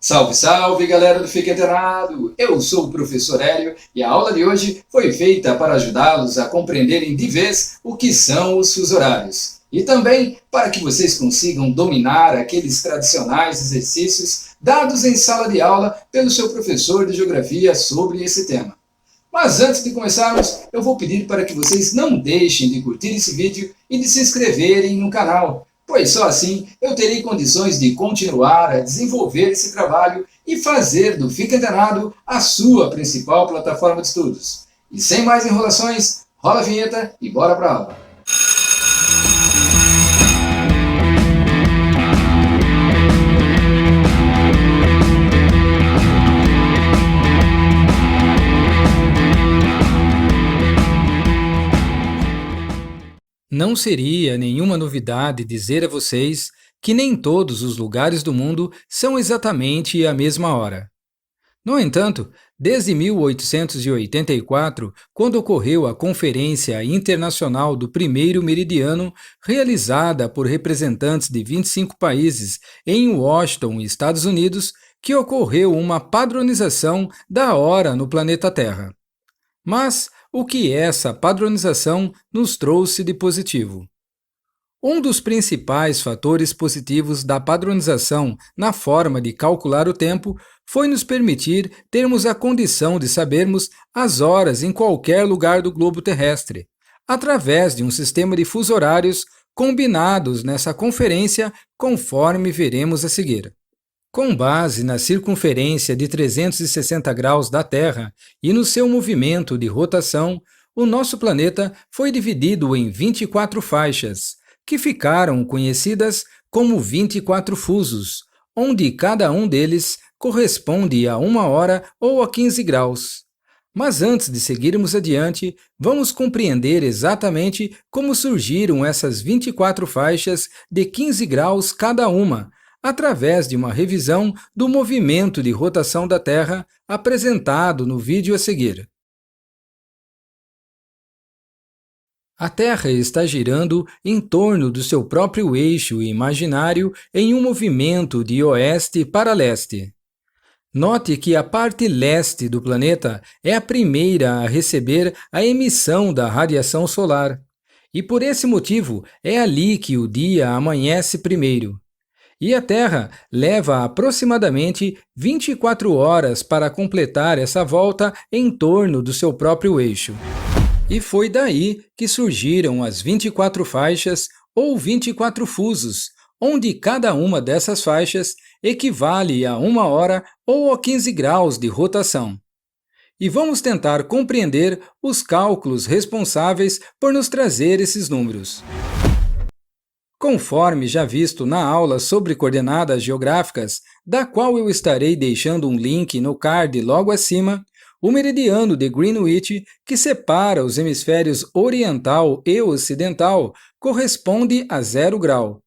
Salve, salve, galera do Fique Antenado! Eu sou o professor Hélio e a aula de hoje foi feita para ajudá-los a compreenderem de vez o que são os fusos horários. E também para que vocês consigam dominar aqueles tradicionais exercícios dados em sala de aula pelo seu professor de geografia sobre esse tema. Mas antes de começarmos, eu vou pedir para que vocês não deixem de curtir esse vídeo e de se inscreverem no canal, pois só assim eu terei condições de continuar a desenvolver esse trabalho e fazer do Fique Antenado a sua principal plataforma de estudos. E sem mais enrolações, rola a vinheta e bora para a aula! Não seria nenhuma novidade dizer a vocês que nem todos os lugares do mundo são exatamente a mesma hora. No entanto, desde 1884, quando ocorreu a Conferência Internacional do Primeiro Meridiano, realizada por representantes de 25 países em Washington, Estados Unidos, que ocorreu uma padronização da hora no planeta Terra. Mas o que essa padronização nos trouxe de positivo? Um dos principais fatores positivos da padronização na forma de calcular o tempo foi nos permitir termos a condição de sabermos as horas em qualquer lugar do globo terrestre, através de um sistema de fusos horários combinados nessa conferência, conforme veremos a seguir. Com base na circunferência de 360 graus da Terra e no seu movimento de rotação, o nosso planeta foi dividido em 24 faixas, que ficaram conhecidas como 24 fusos, onde cada um deles corresponde a 1 hora ou a 15 graus. Mas antes de seguirmos adiante, vamos compreender exatamente como surgiram essas 24 faixas de 15 graus cada uma, através de uma revisão do movimento de rotação da Terra apresentado no vídeo a seguir. A Terra está girando em torno do seu próprio eixo imaginário em um movimento de oeste para leste. Note que a parte leste do planeta é a primeira a receber a emissão da radiação solar, e por esse motivo é ali que o dia amanhece primeiro. E a Terra leva aproximadamente 24 horas para completar essa volta em torno do seu próprio eixo. E foi daí que surgiram as 24 faixas ou 24 fusos, onde cada uma dessas faixas equivale a 1 hora ou a 15 graus de rotação. E vamos tentar compreender os cálculos responsáveis por nos trazer esses números. Conforme já visto na aula sobre coordenadas geográficas, da qual eu estarei deixando um link no card logo acima, o meridiano de Greenwich, que separa os hemisférios oriental e ocidental, corresponde a 0 grau.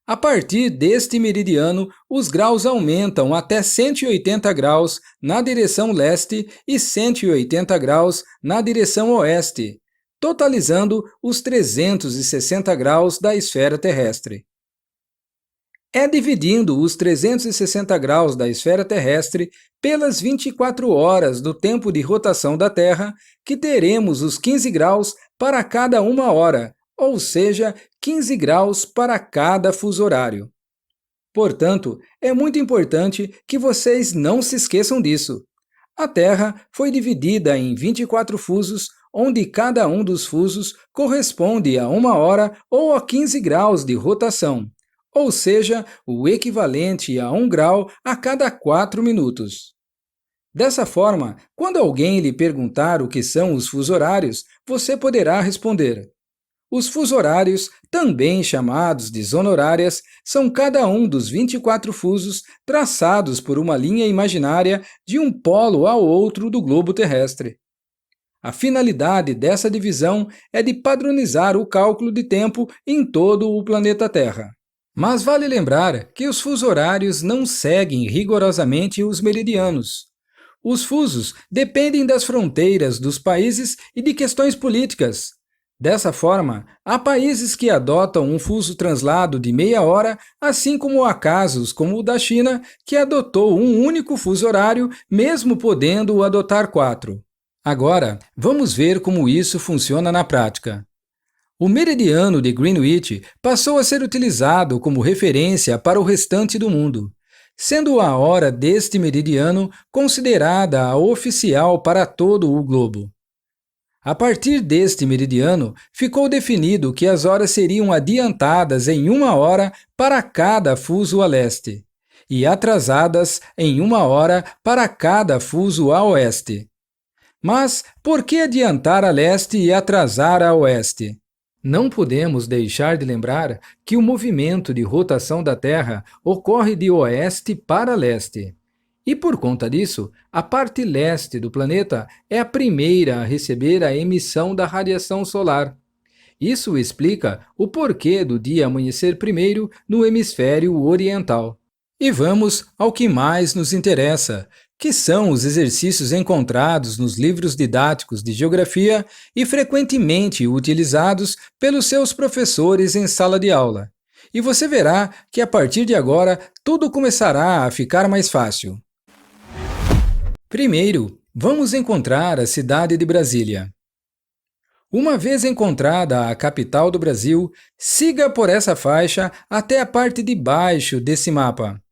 A partir deste meridiano, os graus aumentam até 180 graus na direção leste e 180 graus na direção oeste, totalizando os 360 graus da esfera terrestre. É dividindo os 360 graus da esfera terrestre pelas 24 horas do tempo de rotação da Terra que teremos os 15 graus para cada 1 hora, ou seja, 15 graus para cada fuso horário. Portanto, é muito importante que vocês não se esqueçam disso. A Terra foi dividida em 24 fusos, onde cada um dos fusos corresponde a 1 hora ou a 15 graus de rotação, ou seja, o equivalente a 1 grau a cada 4 minutos. Dessa forma, quando alguém lhe perguntar o que são os fusos horários, você poderá responder: os fusos horários, também chamados de zonas horárias, são cada um dos 24 fusos traçados por uma linha imaginária de um polo ao outro do globo terrestre. A finalidade dessa divisão é de padronizar o cálculo de tempo em todo o planeta Terra. Mas vale lembrar que os fusos horários não seguem rigorosamente os meridianos. Os fusos dependem das fronteiras dos países e de questões políticas. Dessa forma, há países que adotam um fuso translado de meia hora, assim como há casos como o da China, que adotou um único fuso horário, mesmo podendo adotar 4. Agora, vamos ver como isso funciona na prática. O meridiano de Greenwich passou a ser utilizado como referência para o restante do mundo, sendo a hora deste meridiano considerada a oficial para todo o globo. A partir deste meridiano, ficou definido que as horas seriam adiantadas em 1 hora para cada fuso a leste, e atrasadas em 1 hora para cada fuso a oeste. Mas por que adiantar a leste e atrasar a oeste? Não podemos deixar de lembrar que o movimento de rotação da Terra ocorre de oeste para leste. E por conta disso, a parte leste do planeta é a primeira a receber a emissão da radiação solar. Isso explica o porquê do dia amanhecer primeiro no hemisfério oriental. E vamos ao que mais nos interessa, que são os exercícios encontrados nos livros didáticos de geografia e frequentemente utilizados pelos seus professores em sala de aula. E você verá que a partir de agora tudo começará a ficar mais fácil. Primeiro, vamos encontrar a cidade de Brasília. Uma vez encontrada a capital do Brasil, siga por essa faixa até a parte de baixo desse mapa.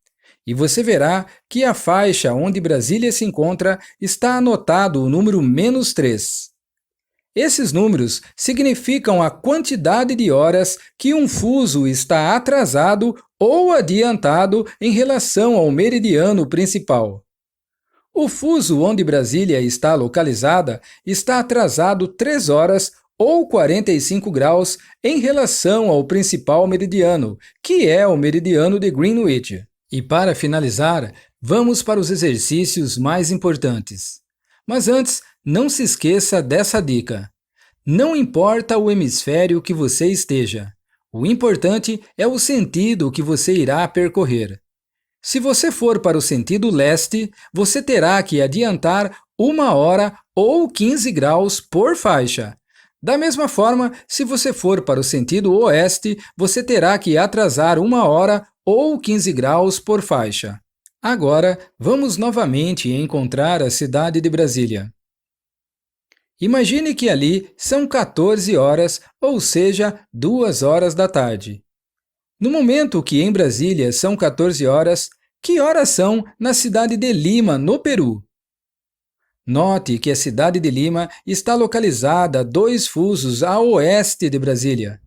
E você verá que a faixa onde Brasília se encontra está anotado o número -3. Esses números significam a quantidade de horas que um fuso está atrasado ou adiantado em relação ao meridiano principal. O fuso onde Brasília está localizada está atrasado 3 horas ou 45 graus em relação ao principal meridiano, que é o meridiano de Greenwich. E para finalizar, vamos para os exercícios mais importantes. Mas antes, não se esqueça dessa dica. Não importa o hemisfério que você esteja, o importante é o sentido que você irá percorrer. Se você for para o sentido leste, você terá que adiantar 1 hora ou 15 graus por faixa. Da mesma forma, se você for para o sentido oeste, você terá que atrasar 1 hora ou 15 graus por faixa. Agora, vamos novamente encontrar a cidade de Brasília. Imagine que ali são 14 horas, ou seja, 2 horas da tarde. No momento que em Brasília são 14 horas, que horas são na cidade de Lima, no Peru? Note que a cidade de Lima está localizada 2 fusos a oeste de Brasília.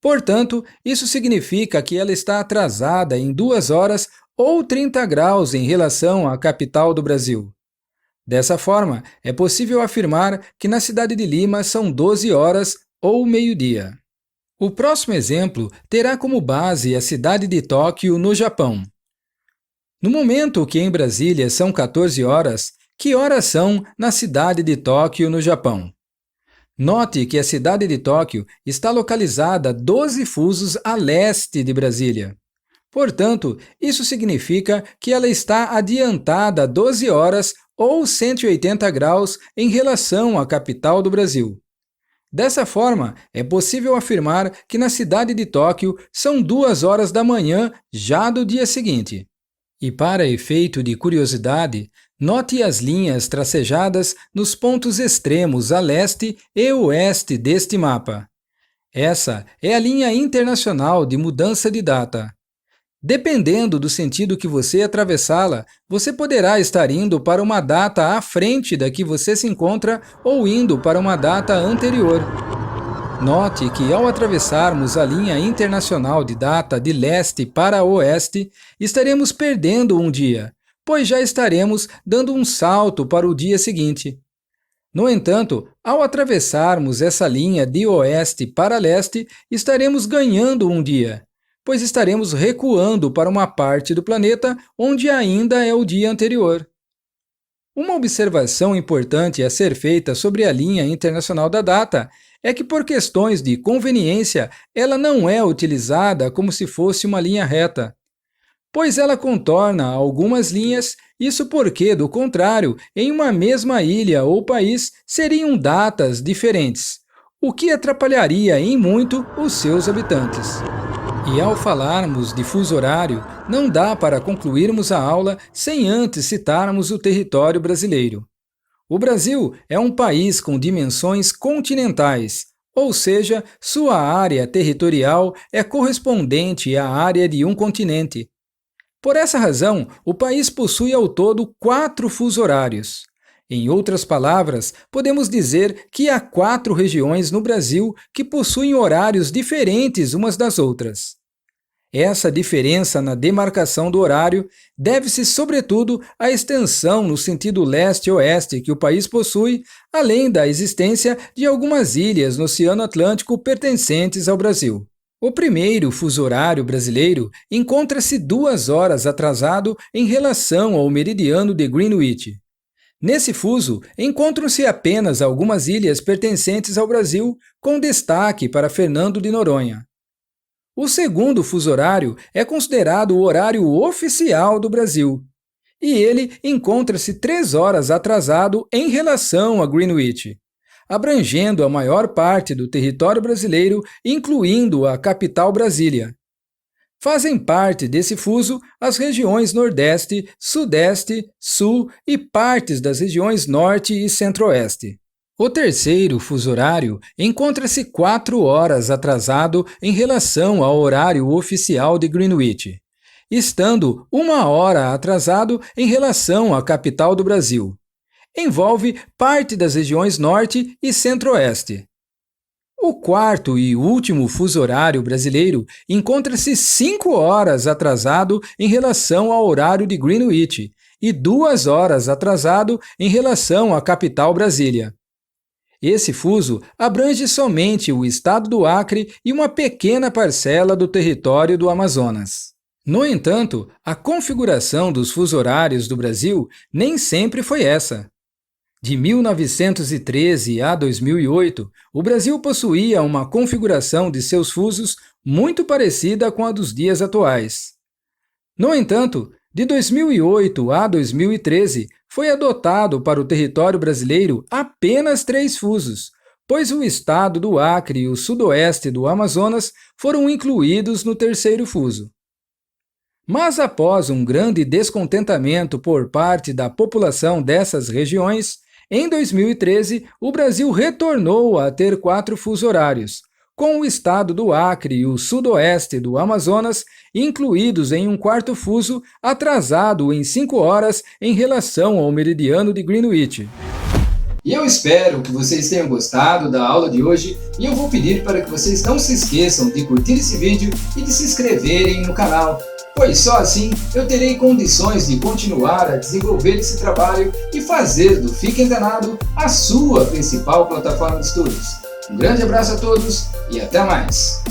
Portanto, isso significa que ela está atrasada em 2 horas ou 30 graus em relação à capital do Brasil. Dessa forma, é possível afirmar que na cidade de Lima são 12 horas ou meio-dia. O próximo exemplo terá como base a cidade de Tóquio, no Japão. No momento que em Brasília são 14 horas, que horas são na cidade de Tóquio, no Japão? Note que a cidade de Tóquio está localizada 12 fusos a leste de Brasília. Portanto, isso significa que ela está adiantada 12 horas ou 180 graus em relação à capital do Brasil. Dessa forma, é possível afirmar que na cidade de Tóquio são 2 horas da manhã já do dia seguinte. E para efeito de curiosidade, note as linhas tracejadas nos pontos extremos a leste e oeste deste mapa. Essa é a linha internacional de mudança de data. Dependendo do sentido que você atravessá-la, você poderá estar indo para uma data à frente da que você se encontra ou indo para uma data anterior. Note que ao atravessarmos a linha internacional de data de leste para oeste, estaremos perdendo um dia, pois já estaremos dando um salto para o dia seguinte. No entanto, ao atravessarmos essa linha de oeste para leste, estaremos ganhando um dia, pois estaremos recuando para uma parte do planeta onde ainda é o dia anterior. Uma observação importante a ser feita sobre a linha internacional da data é que, por questões de conveniência, ela não é utilizada como se fosse uma linha reta, pois ela contorna algumas linhas, isso porque, do contrário, em uma mesma ilha ou país seriam datas diferentes, o que atrapalharia em muito os seus habitantes. E ao falarmos de fuso horário, não dá para concluirmos a aula sem antes citarmos o território brasileiro. O Brasil é um país com dimensões continentais, ou seja, sua área territorial é correspondente à área de um continente. Por essa razão, o país possui ao todo 4 fuso horários. Em outras palavras, podemos dizer que há 4 regiões no Brasil que possuem horários diferentes umas das outras. Essa diferença na demarcação do horário deve-se, sobretudo, à extensão no sentido leste-oeste que o país possui, além da existência de algumas ilhas no Oceano Atlântico pertencentes ao Brasil. O primeiro fuso horário brasileiro encontra-se 2 horas atrasado em relação ao meridiano de Greenwich. Nesse fuso, encontram-se apenas algumas ilhas pertencentes ao Brasil, com destaque para Fernando de Noronha. O segundo fuso horário é considerado o horário oficial do Brasil, e ele encontra-se 3 horas atrasado em relação a Greenwich, abrangendo a maior parte do território brasileiro, incluindo a capital Brasília. Fazem parte desse fuso as regiões Nordeste, Sudeste, Sul e partes das regiões Norte e Centro-Oeste. O terceiro fuso horário encontra-se 4 horas atrasado em relação ao horário oficial de Greenwich, estando 1 hora atrasado em relação à capital do Brasil. Envolve parte das regiões Norte e Centro-Oeste. O quarto e último fuso horário brasileiro encontra-se 5 horas atrasado em relação ao horário de Greenwich e 2 horas atrasado em relação à capital Brasília. Esse fuso abrange somente o estado do Acre e uma pequena parcela do território do Amazonas. No entanto, a configuração dos fuso horários do Brasil nem sempre foi essa. De 1913 a 2008, o Brasil possuía uma configuração de seus fusos muito parecida com a dos dias atuais. No entanto, de 2008 a 2013, foi adotado para o território brasileiro apenas 3 fusos, pois o estado do Acre e o sudoeste do Amazonas foram incluídos no terceiro fuso. Mas após um grande descontentamento por parte da população dessas regiões, em 2013 o Brasil retornou a ter 4 fuso horários, com o estado do Acre e o sudoeste do Amazonas incluídos em um 4º fuso atrasado em 5 horas em relação ao meridiano de Greenwich. E eu espero que vocês tenham gostado da aula de hoje e eu vou pedir para que vocês não se esqueçam de curtir esse vídeo e de se inscreverem no canal, pois só assim eu terei condições de continuar a desenvolver esse trabalho e fazer do Fique Antenado a sua principal plataforma de estudos. Um grande abraço a todos e até mais!